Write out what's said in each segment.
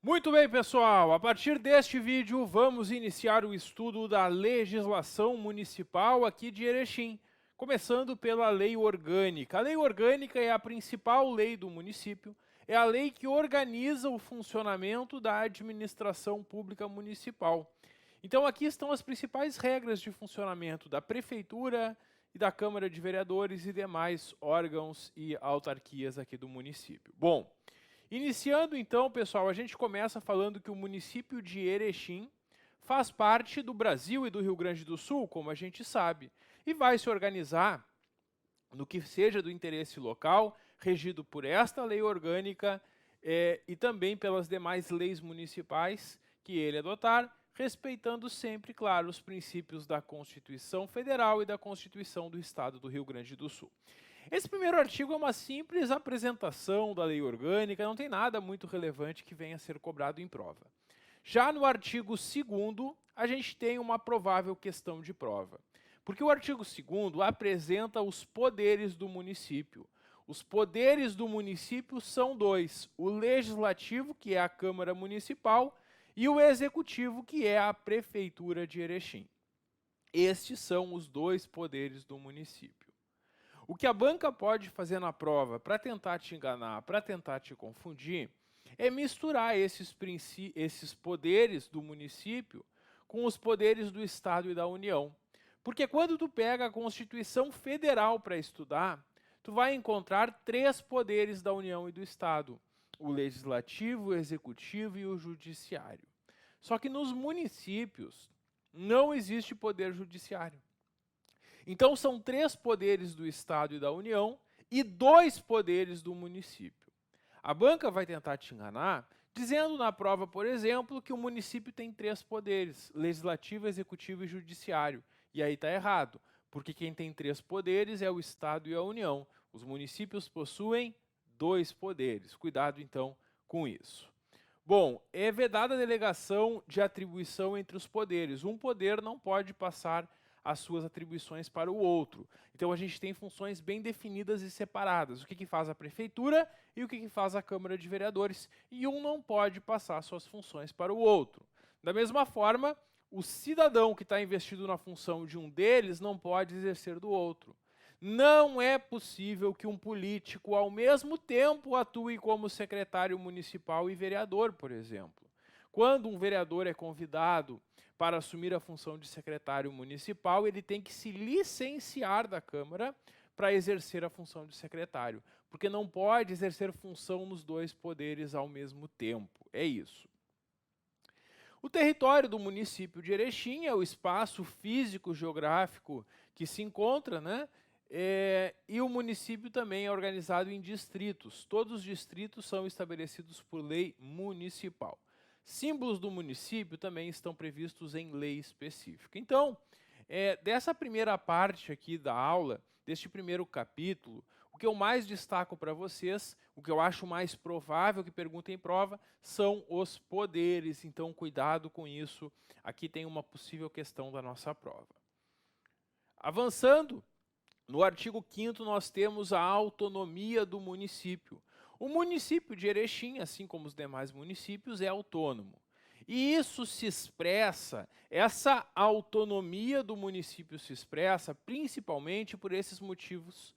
Muito bem, pessoal, a partir deste vídeo vamos iniciar o estudo da legislação municipal aqui de Erechim, começando pela lei orgânica. A lei orgânica é a principal lei do município, é a lei que organiza o funcionamento da administração pública municipal. Então aqui estão as principais regras de funcionamento da prefeitura e da Câmara de Vereadores e demais órgãos e autarquias aqui do município. Bom, iniciando então, pessoal, a gente começa falando que o município de Erechim faz parte do Brasil e do Rio Grande do Sul, como a gente sabe, e vai se organizar no que seja do interesse local, regido por esta lei orgânica e também pelas demais leis municipais que ele adotar, respeitando sempre, claro, os princípios da Constituição Federal e da Constituição do Estado do Rio Grande do Sul. Esse primeiro artigo é uma simples apresentação da lei orgânica, não tem nada muito relevante que venha a ser cobrado em prova. Já no artigo 2º, a gente tem uma provável questão de prova, porque o artigo 2º apresenta os poderes do município. Os poderes do município são dois, o legislativo, que é a Câmara Municipal, e o executivo, que é a Prefeitura de Erechim. Estes são os dois poderes do município. O que a banca pode fazer na prova para tentar te enganar, para tentar te confundir, é misturar esses poderes do município com os poderes do Estado e da União. Porque quando tu pega a Constituição Federal para estudar, tu vai encontrar 3 poderes da União e do Estado: o Legislativo, o Executivo e o Judiciário. Só que nos municípios não existe poder judiciário. Então, são 3 poderes do Estado e da União e 2 poderes do município. A banca vai tentar te enganar, dizendo na prova, por exemplo, que o município tem 3 poderes, legislativo, executivo e judiciário. E aí está errado, porque quem tem 3 poderes é o Estado e a União. Os municípios possuem 2 poderes. Cuidado, então, com isso. Bom, é vedada a delegação de atribuição entre os poderes. Um poder não pode passar as suas atribuições para o outro. Então a gente tem funções bem definidas e separadas. O que faz a prefeitura e o que faz a Câmara de Vereadores. E um não pode passar suas funções para o outro. Da mesma forma, o cidadão que está investido na função de um deles não pode exercer do outro. Não é possível que um político, ao mesmo tempo, atue como secretário municipal e vereador, por exemplo. Quando um vereador é convidado para assumir a função de secretário municipal, ele tem que se licenciar da Câmara para exercer a função de secretário, porque não pode exercer função nos 2 poderes ao mesmo tempo. É isso. O território do município de Erechim é o espaço físico geográfico que se encontra, né? E o município também é organizado em distritos. Todos os distritos são estabelecidos por lei municipal. Símbolos do município também estão previstos em lei específica. Então, dessa primeira parte aqui da aula, deste primeiro capítulo, o que eu mais destaco para vocês, o que eu acho mais provável que perguntem em prova, são os poderes. Então, cuidado com isso. Aqui tem uma possível questão da nossa prova. Avançando, no artigo 5º nós temos a autonomia do município. O município de Erechim, assim como os demais municípios, é autônomo. E isso se expressa, essa autonomia do município se expressa principalmente por esses motivos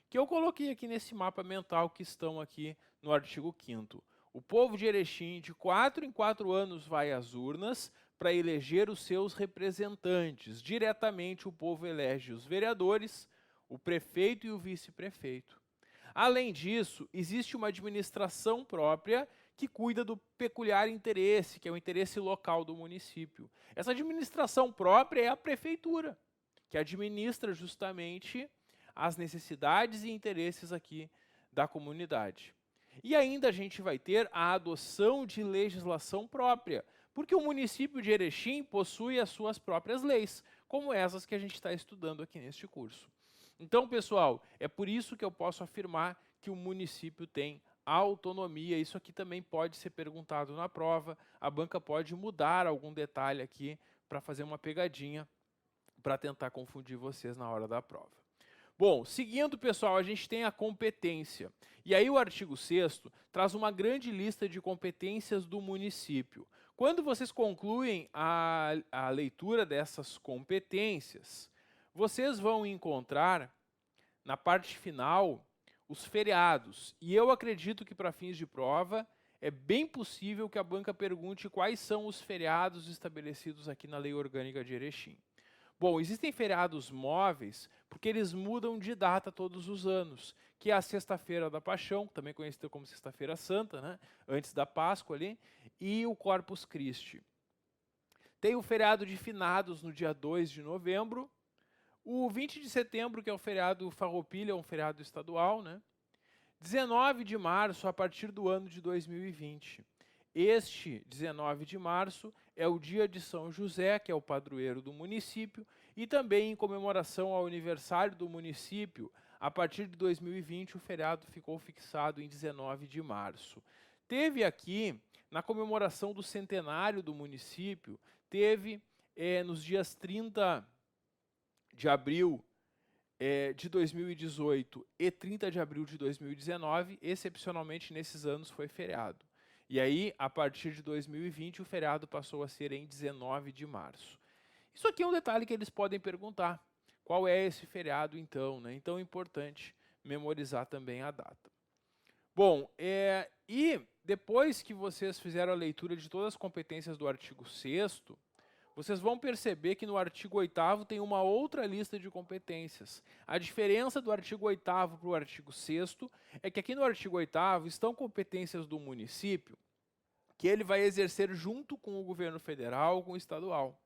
que eu coloquei aqui nesse mapa mental que estão aqui no artigo 5º. O povo de Erechim, de 4 em 4 anos, vai às urnas para eleger os seus representantes. Diretamente o povo elege os vereadores, o prefeito e o vice-prefeito. Além disso, existe uma administração própria que cuida do peculiar interesse, que é o interesse local do município. Essa administração própria é a prefeitura, que administra justamente as necessidades e interesses aqui da comunidade. E ainda a gente vai ter a adoção de legislação própria, porque o município de Erechim possui as suas próprias leis, como essas que a gente está estudando aqui neste curso. Então, pessoal, é por isso que eu posso afirmar que o município tem autonomia. Isso aqui também pode ser perguntado na prova. A banca pode mudar algum detalhe aqui para fazer uma pegadinha para tentar confundir vocês na hora da prova. Bom, seguindo, pessoal, a gente tem a competência. E aí o artigo 6º traz uma grande lista de competências do município. Quando vocês concluem a leitura dessas competências, vocês vão encontrar, na parte final, os feriados. E eu acredito que, para fins de prova, é bem possível que a banca pergunte quais são os feriados estabelecidos aqui na Lei Orgânica de Erechim. Bom, existem feriados móveis porque eles mudam de data todos os anos, que é a Sexta-feira da Paixão, também conhecida como Sexta-feira Santa, né? Antes da Páscoa ali, e o Corpus Christi. Tem o feriado de finados no dia 2 de novembro, o 20 de setembro, que é o feriado Farroupilha, é um feriado estadual, né? 19 de março, a partir do ano de 2020. Este 19 de março é o dia de São José, que é o padroeiro do município, e também em comemoração ao aniversário do município, a partir de 2020 o feriado ficou fixado em 19 de março. Teve aqui, na comemoração do centenário do município, teve nos dias 30 de abril de 2018 e 30 de abril de 2019, excepcionalmente nesses anos foi feriado. E aí, a partir de 2020, o feriado passou a ser em 19 de março. Isso aqui é um detalhe que eles podem perguntar. Qual é esse feriado, então? Né? Então é importante memorizar também a data. Bom, e depois que vocês fizeram a leitura de todas as competências do artigo 6º, vocês vão perceber que no artigo 8º tem uma outra lista de competências. A diferença do artigo 8º para o artigo 6º é que aqui no artigo 8º estão competências do município que ele vai exercer junto com o governo federal, com o estadual.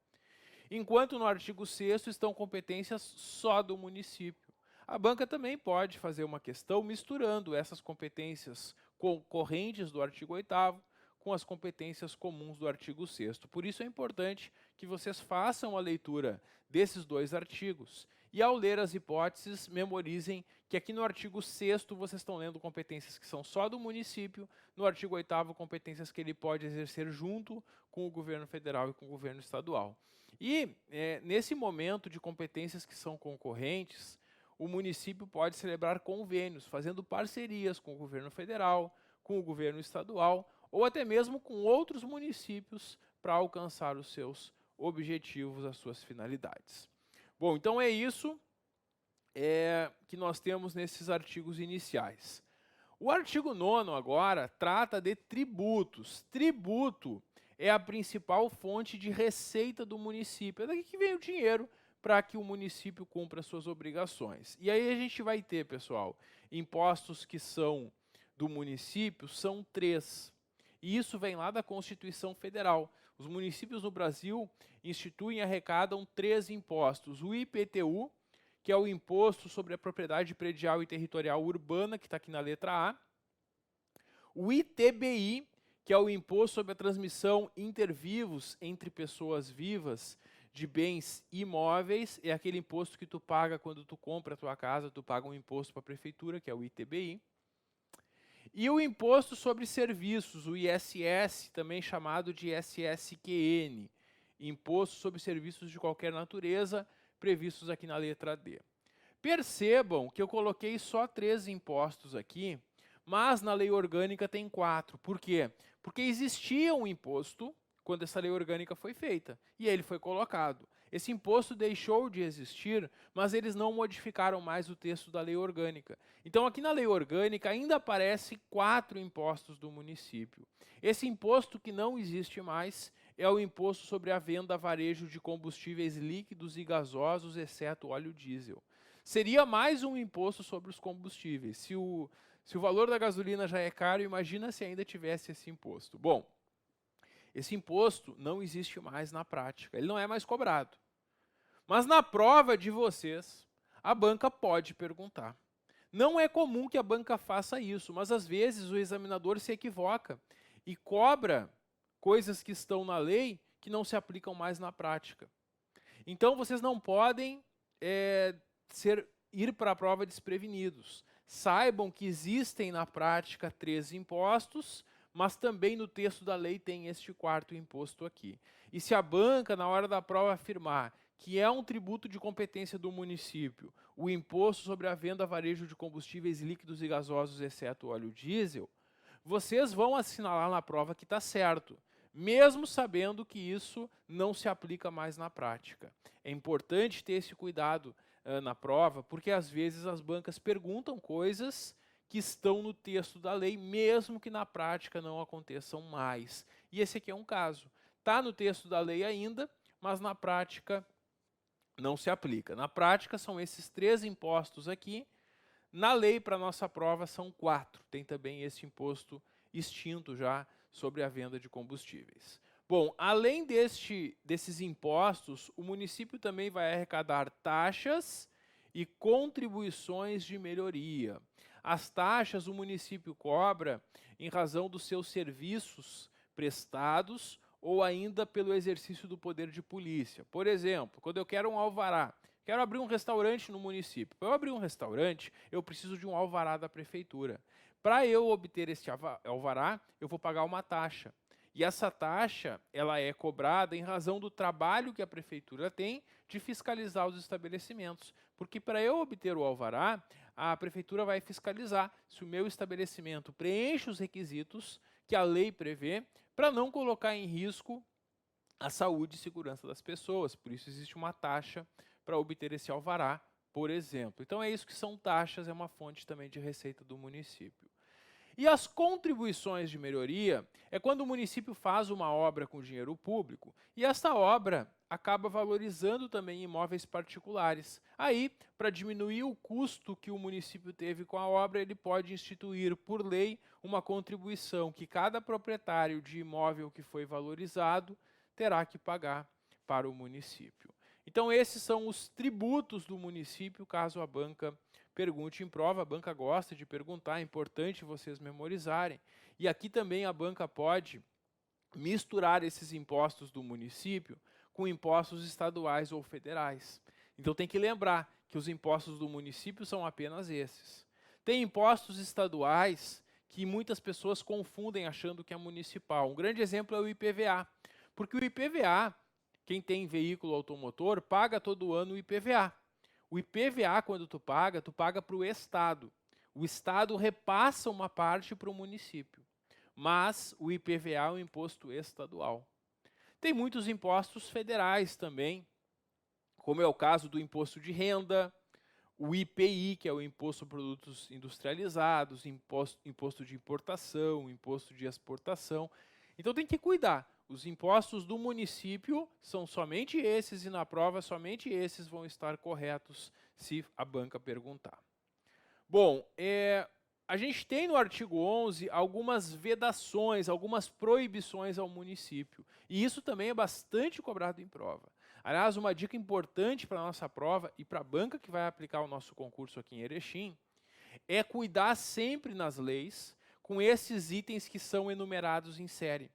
Enquanto no artigo 6º estão competências só do município. A banca também pode fazer uma questão misturando essas competências concorrentes do artigo 8º com as competências comuns do artigo 6º. Por isso é importante que vocês façam a leitura desses dois artigos e, ao ler as hipóteses, memorizem que aqui no artigo 6º vocês estão lendo competências que são só do município, no artigo 8º competências que ele pode exercer junto com o governo federal e com o governo estadual. E, nesse momento de competências que são concorrentes, o município pode celebrar convênios, fazendo parcerias com o governo federal, com o governo estadual, ou até mesmo com outros municípios para alcançar os seus objetivos, as suas finalidades. Bom, então é isso que nós temos nesses artigos iniciais. O artigo 9º agora trata de tributos. Tributo é a principal fonte de receita do município. É daqui que vem o dinheiro para que o município cumpra suas obrigações. E aí a gente vai ter, pessoal, impostos que são do município, são 3. E isso vem lá da Constituição Federal. Os municípios no Brasil instituem e arrecadam 3 impostos. O IPTU, que é o Imposto sobre a Propriedade Predial e Territorial Urbana, que está aqui na letra A. O ITBI, que é o Imposto sobre a Transmissão Intervivos entre Pessoas Vivas de Bens Imóveis. É aquele imposto que tu paga quando tu compra a tua casa, tu paga um imposto para a prefeitura, que é o ITBI. E o Imposto sobre Serviços, o ISS, também chamado de SSQN, Imposto sobre Serviços de Qualquer Natureza, previstos aqui na letra D. Percebam que eu coloquei só 3 impostos aqui, mas na lei orgânica tem 4. Por quê? Porque existia um imposto quando essa lei orgânica foi feita, e ele foi colocado. Esse imposto deixou de existir, mas eles não modificaram mais o texto da lei orgânica. Então, aqui na lei orgânica ainda aparecem 4 impostos do município. Esse imposto que não existe mais é o imposto sobre a venda a varejo de combustíveis líquidos e gasosos, exceto óleo diesel. Seria mais um imposto sobre os combustíveis. Se o valor da gasolina já é caro, imagina se ainda tivesse esse imposto. Bom, esse imposto não existe mais na prática, ele não é mais cobrado. Mas na prova de vocês, a banca pode perguntar. Não é comum que a banca faça isso, mas às vezes o examinador se equivoca e cobra coisas que estão na lei que não se aplicam mais na prática. Então vocês não podem ir para a prova desprevenidos. Saibam que existem na prática 3 impostos, mas também no texto da lei tem este 4º imposto aqui. E se a banca, na hora da prova, afirmar que é um tributo de competência do município, o imposto sobre a venda a varejo de combustíveis líquidos e gasosos, exceto óleo diesel, vocês vão assinalar na prova que está certo, mesmo sabendo que isso não se aplica mais na prática. É importante ter esse cuidado na prova, porque às vezes as bancas perguntam coisas que estão no texto da lei, mesmo que na prática não aconteçam mais. E esse aqui é um caso. Está no texto da lei ainda, mas na prática não se aplica. Na prática são esses 3 impostos aqui. Na lei, para nossa prova, são 4. Tem também esse imposto extinto já sobre a venda de combustíveis. Bom, além desses impostos, o município também vai arrecadar taxas e contribuições de melhoria. As taxas o município cobra em razão dos seus serviços prestados ou ainda pelo exercício do poder de polícia. Por exemplo, quando eu quero um alvará, quero abrir um restaurante no município. Para eu abrir um restaurante, eu preciso de um alvará da prefeitura. Para eu obter este alvará, eu vou pagar uma taxa. E essa taxa, ela é cobrada em razão do trabalho que a prefeitura tem de fiscalizar os estabelecimentos. Porque para eu obter o alvará, a prefeitura vai fiscalizar se o meu estabelecimento preenche os requisitos que a lei prevê para não colocar em risco a saúde e segurança das pessoas. Por isso existe uma taxa para obter esse alvará, por exemplo. Então é isso que são taxas, é uma fonte também de receita do município. E as contribuições de melhoria é quando o município faz uma obra com dinheiro público e essa obra acaba valorizando também imóveis particulares. Aí, para diminuir o custo que o município teve com a obra, ele pode instituir, por lei, uma contribuição que cada proprietário de imóvel que foi valorizado terá que pagar para o município. Então, esses são os tributos do município, caso a banca pergunte em prova. A banca gosta de perguntar, é importante vocês memorizarem. E aqui também a banca pode misturar esses impostos do município com impostos estaduais ou federais. Então tem que lembrar que os impostos do município são apenas esses. Tem impostos estaduais que muitas pessoas confundem achando que é municipal. Um grande exemplo é o IPVA, porque o IPVA, quem tem veículo automotor, paga todo ano o IPVA. O IPVA, quando tu paga para o Estado. O Estado repassa uma parte para o município, mas o IPVA é um imposto estadual. Tem muitos impostos federais também, como é o caso do imposto de renda, o IPI, que é o Imposto sobre Produtos Industrializados, imposto de importação, imposto de exportação. Então tem que cuidar. Os impostos do município são somente esses e na prova somente esses vão estar corretos se a banca perguntar. Bom, a gente tem no artigo 11 algumas vedações, algumas proibições ao município. E isso também é bastante cobrado em prova. Aliás, uma dica importante para a nossa prova e para a banca que vai aplicar o nosso concurso aqui em Erechim é cuidar sempre nas leis com esses itens que são enumerados em série.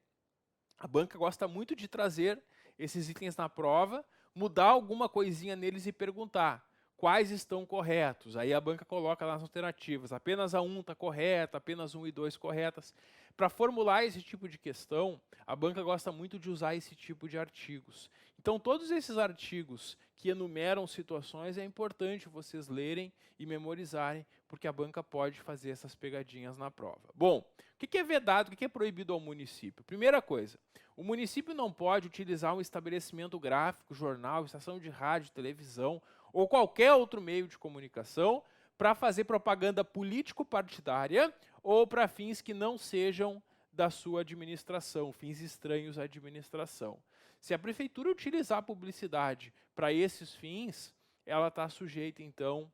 A banca gosta muito de trazer esses itens na prova, mudar alguma coisinha neles e perguntar quais estão corretos. Aí a banca coloca nas alternativas, apenas a 1 está correta, apenas 1 e 2 corretas. Para formular esse tipo de questão, a banca gosta muito de usar esse tipo de artigos. Então, todos esses artigos que enumeram situações é importante vocês lerem e memorizarem, porque a banca pode fazer essas pegadinhas na prova. Bom, o que é vedado, o que é proibido ao município? Primeira coisa, o município não pode utilizar um estabelecimento gráfico, jornal, estação de rádio, televisão ou qualquer outro meio de comunicação para fazer propaganda político-partidária ou para fins que não sejam da sua administração, fins estranhos à administração. Se a prefeitura utilizar a publicidade para esses fins, ela está sujeita, então,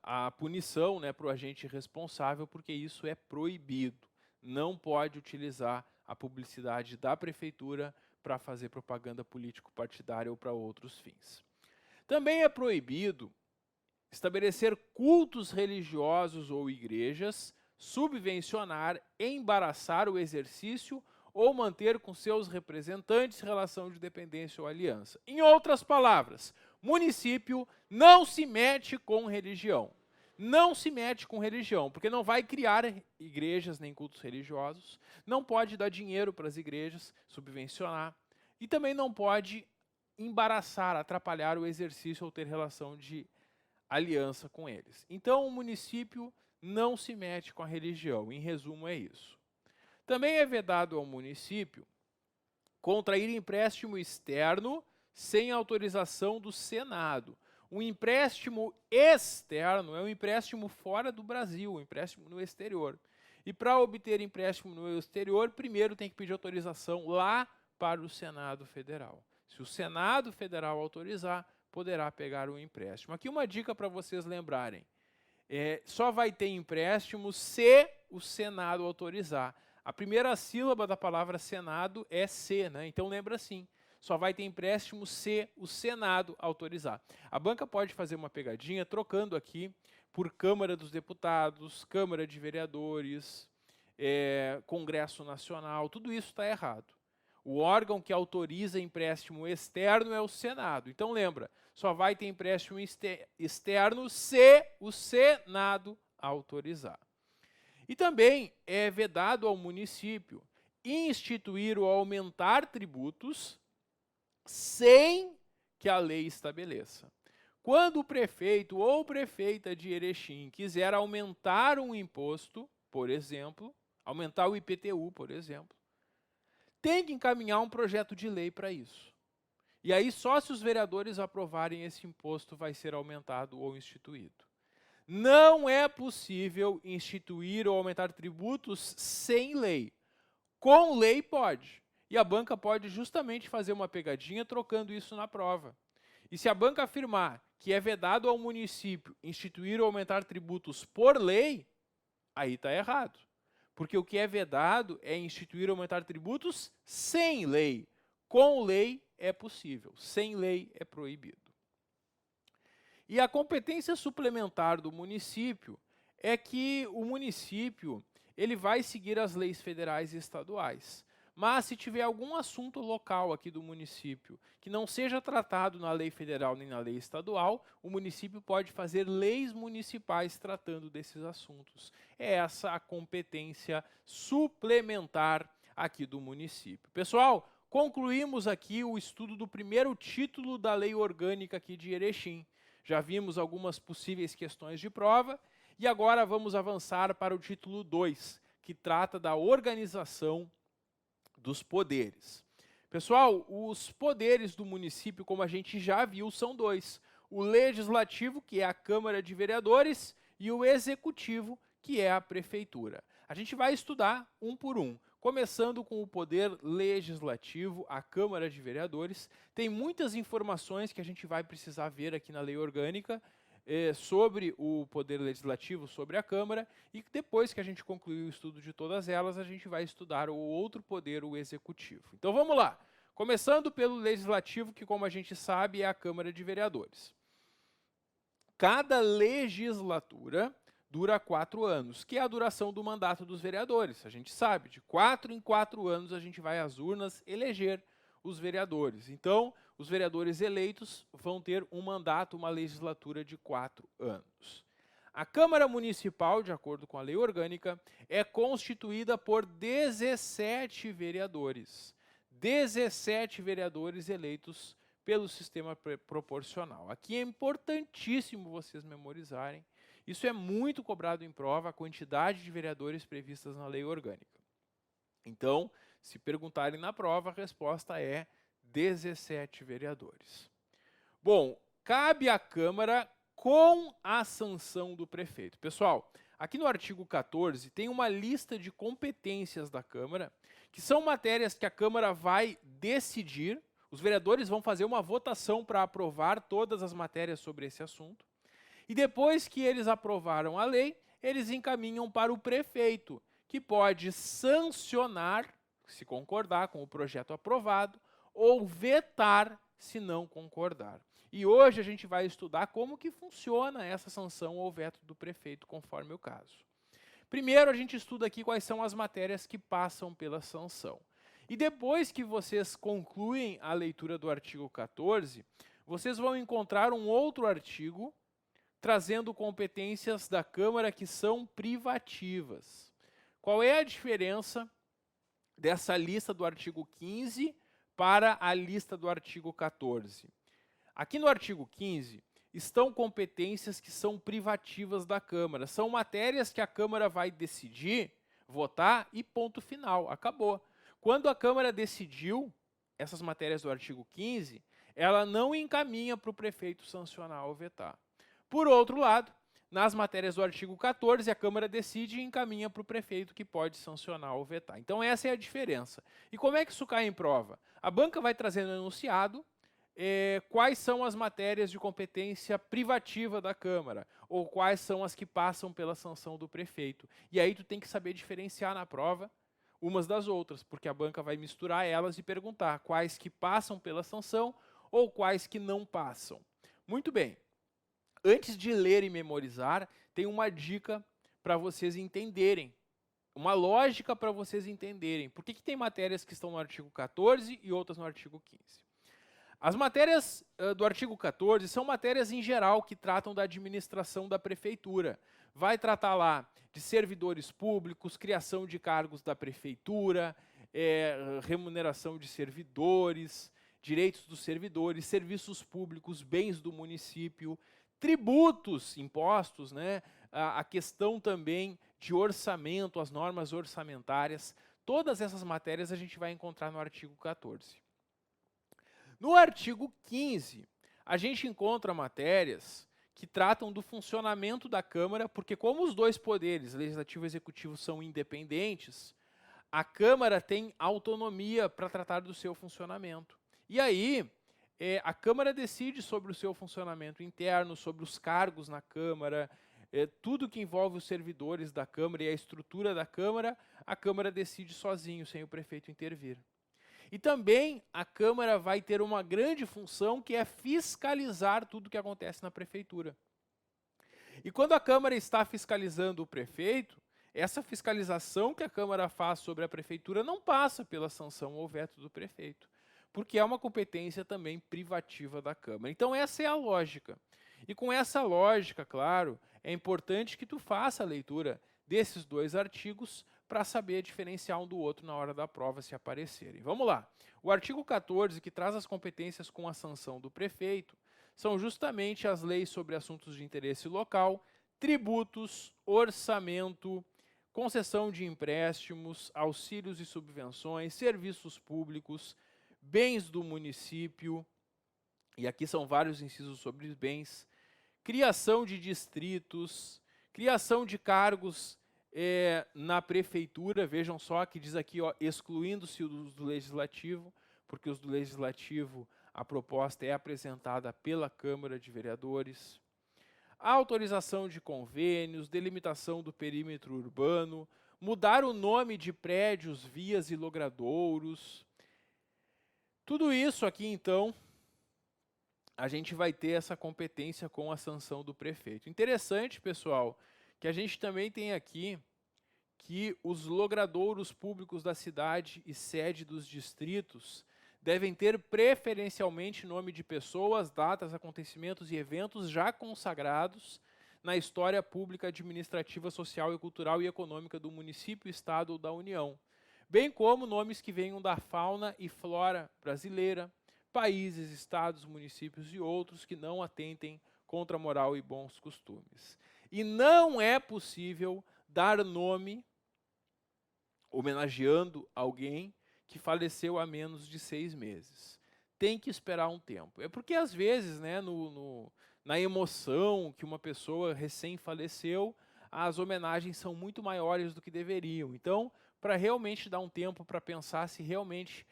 a punição, né, para o agente responsável, porque isso é proibido. Não pode utilizar a publicidade da prefeitura para fazer propaganda político-partidária ou para outros fins. Também é proibido estabelecer cultos religiosos ou igrejas, subvencionar, embaraçar o exercício ou manter com seus representantes relação de dependência ou aliança. Em outras palavras, município não se mete com religião. Não se mete com religião, porque não vai criar igrejas nem cultos religiosos, não pode dar dinheiro para as igrejas, subvencionar, e também não pode embaraçar, atrapalhar o exercício ou ter relação de aliança com eles. Então, o município não se mete com a religião. Em resumo, é isso. Também é vedado ao município contrair empréstimo externo sem autorização do Senado. Um empréstimo externo é um empréstimo fora do Brasil, um empréstimo no exterior. E para obter empréstimo no exterior, primeiro tem que pedir autorização lá para o Senado Federal. Se o Senado Federal autorizar, poderá pegar o empréstimo. Aqui uma dica para vocês lembrarem. Só vai ter empréstimo se o Senado autorizar. A primeira sílaba da palavra Senado é se, né? Então lembra assim, só vai ter empréstimo se o Senado autorizar. A banca pode fazer uma pegadinha trocando aqui por Câmara dos Deputados, Câmara de Vereadores, Congresso Nacional, tudo isso está errado. O órgão que autoriza empréstimo externo é o Senado. Então lembra, só vai ter empréstimo externo se o Senado autorizar. E também é vedado ao município instituir ou aumentar tributos sem que a lei estabeleça. Quando o prefeito ou prefeita de Erechim quiser aumentar um imposto, por exemplo, aumentar o IPTU, por exemplo, tem que encaminhar um projeto de lei para isso. E aí só se os vereadores aprovarem esse imposto vai ser aumentado ou instituído. Não é possível instituir ou aumentar tributos sem lei. Com lei pode. E a banca pode justamente fazer uma pegadinha trocando isso na prova. E se a banca afirmar que é vedado ao município instituir ou aumentar tributos por lei, aí está errado. Porque o que é vedado é instituir ou aumentar tributos sem lei. Com lei é possível, sem lei é proibido. E a competência suplementar do município é que o município ele vai seguir as leis federais e estaduais. Mas se tiver algum assunto local aqui do município que não seja tratado na lei federal nem na lei estadual, o município pode fazer leis municipais tratando desses assuntos. É essa a competência suplementar aqui do município. Pessoal, concluímos aqui o estudo do primeiro título da lei orgânica aqui de Erechim. Já vimos algumas possíveis questões de prova e agora vamos avançar para o título 2, que trata da organização dos poderes. Pessoal, os poderes do município, como a gente já viu, são dois. O legislativo, que é a Câmara de Vereadores, e o executivo, que é a Prefeitura. A gente vai estudar um por um. Começando com o poder legislativo, a Câmara de Vereadores. Tem muitas informações que a gente vai precisar ver aqui na lei orgânica sobre o poder legislativo, sobre a Câmara, e depois que a gente concluir o estudo de todas elas, a gente vai estudar o outro poder, o executivo. Então vamos lá. Começando pelo legislativo, que como a gente sabe é a Câmara de Vereadores. Cada legislatura dura 4 anos, que é a duração do mandato dos vereadores. A gente sabe, de 4 em 4 anos a gente vai às urnas eleger os vereadores. Então, os vereadores eleitos vão ter um mandato, uma legislatura de 4 anos. A Câmara Municipal, de acordo com a lei orgânica, é constituída por 17 vereadores. 17 vereadores eleitos pelo sistema proporcional. Aqui é importantíssimo vocês memorizarem. Isso é muito cobrado em prova, a quantidade de vereadores previstas na lei orgânica. Então, se perguntarem na prova, a resposta é 17 vereadores. Bom, cabe à Câmara com a sanção do prefeito. Pessoal, aqui no artigo 14 tem uma lista de competências da Câmara, que são matérias que a Câmara vai decidir. Os vereadores vão fazer uma votação para aprovar todas as matérias sobre esse assunto. E depois que eles aprovaram a lei, eles encaminham para o prefeito, que pode sancionar, se concordar com o projeto aprovado, ou vetar, se não concordar. E hoje a gente vai estudar como que funciona essa sanção ou veto do prefeito, conforme o caso. Primeiro, a gente estuda aqui quais são as matérias que passam pela sanção. E depois que vocês concluem a leitura do artigo 14, vocês vão encontrar um outro artigo trazendo competências da Câmara que são privativas. Qual é a diferença dessa lista do artigo 15 para a lista do artigo 14. Aqui no artigo 15 estão competências que são privativas da Câmara. São matérias que a Câmara vai decidir, votar e ponto final, acabou. Quando a Câmara decidiu essas matérias do artigo 15, ela não encaminha para o prefeito sancionar ou vetar. Por outro lado, nas matérias do artigo 14, a Câmara decide e encaminha para o prefeito, que pode sancionar ou vetar. Então essa é a diferença. E como é que isso cai em prova? A banca vai trazendo no enunciado quais são as matérias de competência privativa da Câmara, ou quais são as que passam pela sanção do prefeito. E aí tu tem que saber diferenciar na prova umas das outras, porque a banca vai misturar elas e perguntar quais que passam pela sanção ou quais que não passam. Muito bem. Antes de ler e memorizar, tem uma dica para vocês entenderem, uma lógica para vocês entenderem. Por que tem matérias que estão no artigo 14 e outras no artigo 15? As matérias do artigo 14 são matérias em geral que tratam da administração da prefeitura. Vai tratar lá de servidores públicos, criação de cargos da prefeitura, remuneração de servidores, direitos dos servidores, serviços públicos, bens do município, tributos, impostos, né? A questão também de orçamento, as normas orçamentárias. Todas essas matérias a gente vai encontrar no artigo 14. No artigo 15, a gente encontra matérias que tratam do funcionamento da Câmara, porque como os dois poderes, legislativo e executivo, são independentes, a Câmara tem autonomia para tratar do seu funcionamento. E aí, a Câmara decide sobre o seu funcionamento interno, sobre os cargos na Câmara, tudo que envolve os servidores da Câmara e a estrutura da Câmara, a Câmara decide sozinho, sem o prefeito intervir. E também a Câmara vai ter uma grande função, que é fiscalizar tudo que acontece na prefeitura. E quando a Câmara está fiscalizando o prefeito, essa fiscalização que a Câmara faz sobre a prefeitura não passa pela sanção ou veto do prefeito, porque é uma competência também privativa da Câmara. Então essa é a lógica. E com essa lógica, claro, é importante que tu faça a leitura desses dois artigos para saber diferenciar um do outro na hora da prova, se aparecerem. Vamos lá. O artigo 14, que traz as competências com a sanção do prefeito, são justamente as leis sobre assuntos de interesse local, tributos, orçamento, concessão de empréstimos, auxílios e subvenções, serviços públicos, bens do município, e aqui são vários incisos sobre os bens, criação de distritos, criação de cargos na prefeitura, vejam só que diz aqui, excluindo-se os do legislativo, porque os do legislativo, a proposta é apresentada pela Câmara de Vereadores, a autorização de convênios, delimitação do perímetro urbano, mudar o nome de prédios, vias e logradouros. Tudo isso aqui, então, a gente vai ter essa competência com a sanção do prefeito. Interessante, pessoal, que a gente também tem aqui que os logradouros públicos da cidade e sede dos distritos devem ter preferencialmente nome de pessoas, datas, acontecimentos e eventos já consagrados na história pública, administrativa, social, cultural e econômica do município, estado ou da União, bem como nomes que venham da fauna e flora brasileira, países, estados, municípios e outros que não atentem contra a moral e bons costumes. E não é possível dar nome homenageando alguém que faleceu há menos de 6 meses. Tem que esperar um tempo. É porque, às vezes, né, na emoção que uma pessoa recém faleceu, as homenagens são muito maiores do que deveriam. Então, para realmente dar um tempo para pensar se realmente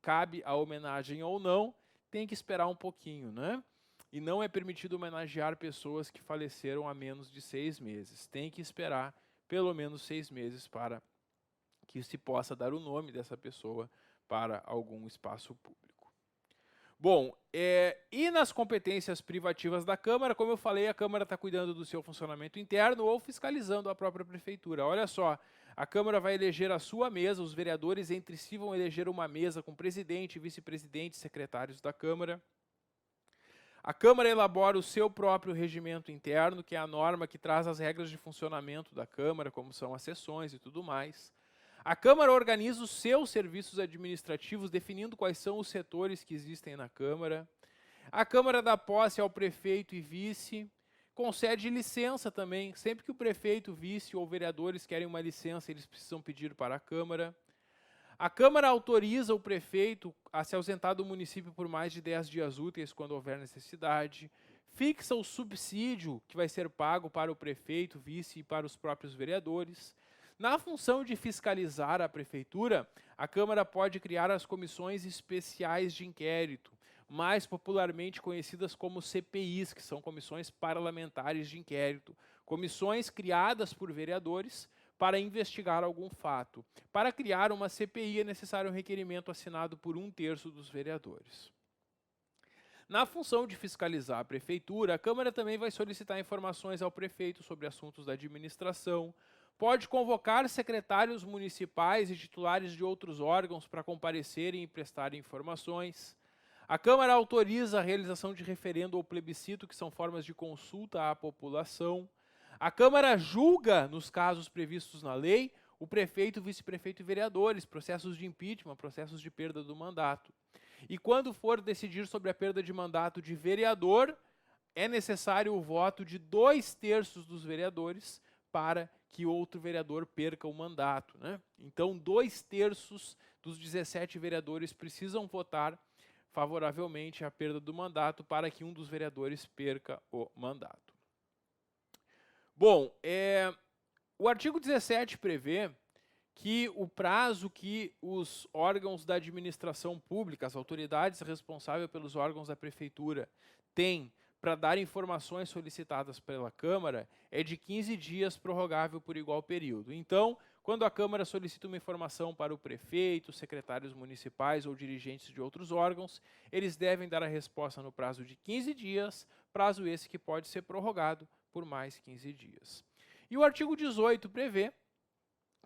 cabe a homenagem ou não, tem que esperar um pouquinho, né? E não é permitido homenagear pessoas que faleceram há menos de 6 meses. Tem que esperar pelo menos 6 meses para que se possa dar o nome dessa pessoa para algum espaço público. Bom, e nas competências privativas da Câmara, como eu falei, a Câmara está cuidando do seu funcionamento interno ou fiscalizando a própria prefeitura. Olha só, a Câmara vai eleger a sua mesa, os vereadores entre si vão eleger uma mesa com presidente, vice-presidente e secretários da Câmara. A Câmara elabora o seu próprio regimento interno, que é a norma que traz as regras de funcionamento da Câmara, como são as sessões e tudo mais. A Câmara organiza os seus serviços administrativos, definindo quais são os setores que existem na Câmara. A Câmara dá posse ao prefeito e vice, concede licença também. Sempre que o prefeito, vice ou vereadores querem uma licença, eles precisam pedir para a Câmara. A Câmara autoriza o prefeito a se ausentar do município por mais de 10 dias úteis, quando houver necessidade. Fixa o subsídio que vai ser pago para o prefeito, vice e para os próprios vereadores. Na função de fiscalizar a prefeitura, a Câmara pode criar as comissões especiais de inquérito, mais popularmente conhecidas como CPIs, que são comissões parlamentares de inquérito, comissões criadas por vereadores para investigar algum fato. Para criar uma CPI é necessário um requerimento assinado por 1/3 dos vereadores. Na função de fiscalizar a prefeitura, a Câmara também vai solicitar informações ao prefeito sobre assuntos da administração, pode convocar secretários municipais e titulares de outros órgãos para comparecerem e prestarem informações. A Câmara autoriza a realização de referendo ou plebiscito, que são formas de consulta à população. A Câmara julga, nos casos previstos na lei, o prefeito, vice-prefeito e vereadores, processos de impeachment, processos de perda do mandato. E quando for decidir sobre a perda de mandato de vereador, é necessário o voto de 2/3 dos vereadores para que outro vereador perca o mandato, né? Então, 2/3 dos 17 vereadores precisam votar favoravelmente à perda do mandato para que um dos vereadores perca o mandato. Bom, o artigo 17 prevê que o prazo que os órgãos da administração pública, as autoridades responsáveis pelos órgãos da prefeitura, têm para dar informações solicitadas pela Câmara é de 15 dias, prorrogável por igual período. Então, quando a Câmara solicita uma informação para o prefeito, secretários municipais ou dirigentes de outros órgãos, eles devem dar a resposta no prazo de 15 dias, prazo esse que pode ser prorrogado por mais 15 dias. E o artigo 18 prevê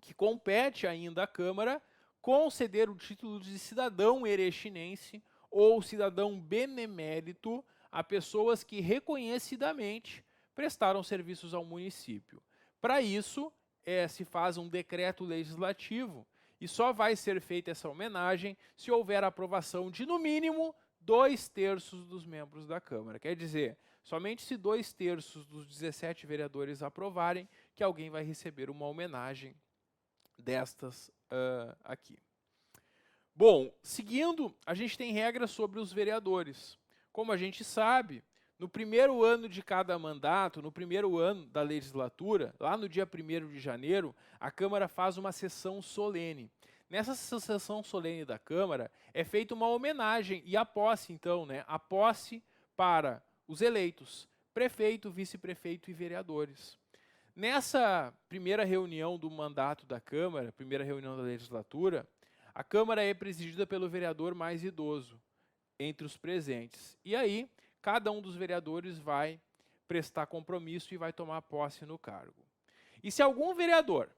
que compete ainda à Câmara conceder o título de cidadão erechinense ou cidadão benemérito a pessoas que reconhecidamente prestaram serviços ao município. Para isso, se faz um decreto legislativo e só vai ser feita essa homenagem se houver aprovação de, no mínimo, 2/3 dos membros da Câmara. Quer dizer, somente se 2/3 dos 17 vereadores aprovarem, que alguém vai receber uma homenagem destas aqui. Bom, seguindo, a gente tem regras sobre os vereadores. Como a gente sabe, no primeiro ano de cada mandato, no primeiro ano da legislatura, lá no dia 1º de janeiro, a Câmara faz uma sessão solene. Nessa sessão solene da Câmara, é feita uma homenagem e a posse, então, a posse para os eleitos, prefeito, vice-prefeito e vereadores. Nessa primeira reunião do mandato da Câmara, primeira reunião da legislatura, a Câmara é presidida pelo vereador mais idoso entre os presentes. E aí, cada um dos vereadores vai prestar compromisso e vai tomar posse no cargo. E se algum vereador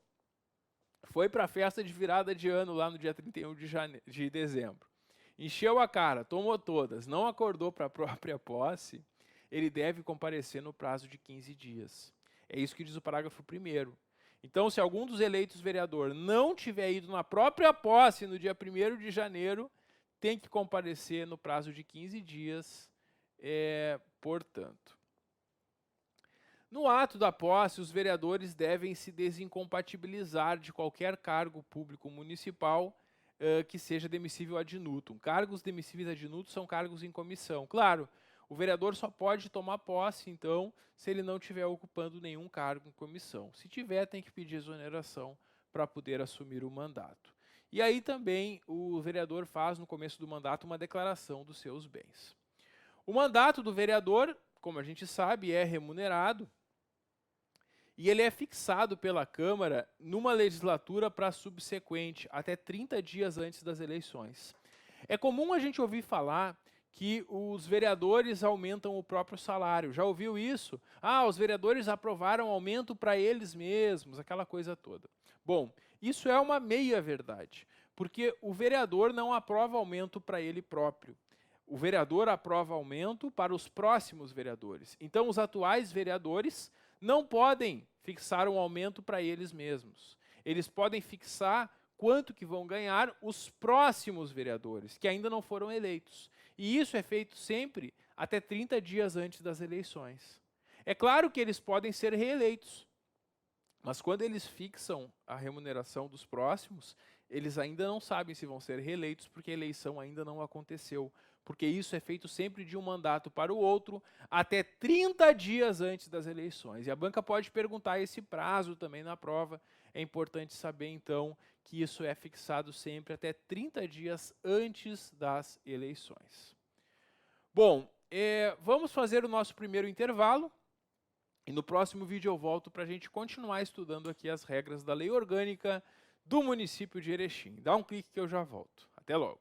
foi para a festa de virada de ano lá no dia 31 de dezembro, encheu a cara, tomou todas, não acordou para a própria posse, ele deve comparecer no prazo de 15 dias. É isso que diz o parágrafo 1º. Então, se algum dos eleitos vereador não tiver ido na própria posse no dia 1º de janeiro, tem que comparecer no prazo de 15 dias, portanto. No ato da posse, os vereadores devem se desincompatibilizar de qualquer cargo público municipal que seja demissível ad nutum. Cargos demissíveis ad nutum são cargos em comissão. Claro, o vereador só pode tomar posse, então, se ele não estiver ocupando nenhum cargo em comissão. Se tiver, tem que pedir exoneração para poder assumir o mandato. E aí também o vereador faz, no começo do mandato, uma declaração dos seus bens. O mandato do vereador, como a gente sabe, é remunerado e ele é fixado pela Câmara numa legislatura para subsequente, até 30 dias antes das eleições. É comum a gente ouvir falar que os vereadores aumentam o próprio salário. Já ouviu isso? Os vereadores aprovaram aumento para eles mesmos, aquela coisa toda. Bom, isso é uma meia-verdade, porque o vereador não aprova aumento para ele próprio. O vereador aprova aumento para os próximos vereadores. Então, os atuais vereadores não podem fixar um aumento para eles mesmos. Eles podem fixar quanto que vão ganhar os próximos vereadores, que ainda não foram eleitos. E isso é feito sempre até 30 dias antes das eleições. É claro que eles podem ser reeleitos, mas quando eles fixam a remuneração dos próximos, eles ainda não sabem se vão ser reeleitos, porque a eleição ainda não aconteceu. Porque isso é feito sempre de um mandato para o outro, até 30 dias antes das eleições. E a banca pode perguntar esse prazo também na prova. É importante saber, então, que isso é fixado sempre até 30 dias antes das eleições. Bom, vamos fazer o nosso primeiro intervalo. E no próximo vídeo eu volto para a gente continuar estudando aqui as regras da lei orgânica do município de Erechim. Dá um clique que eu já volto. Até logo.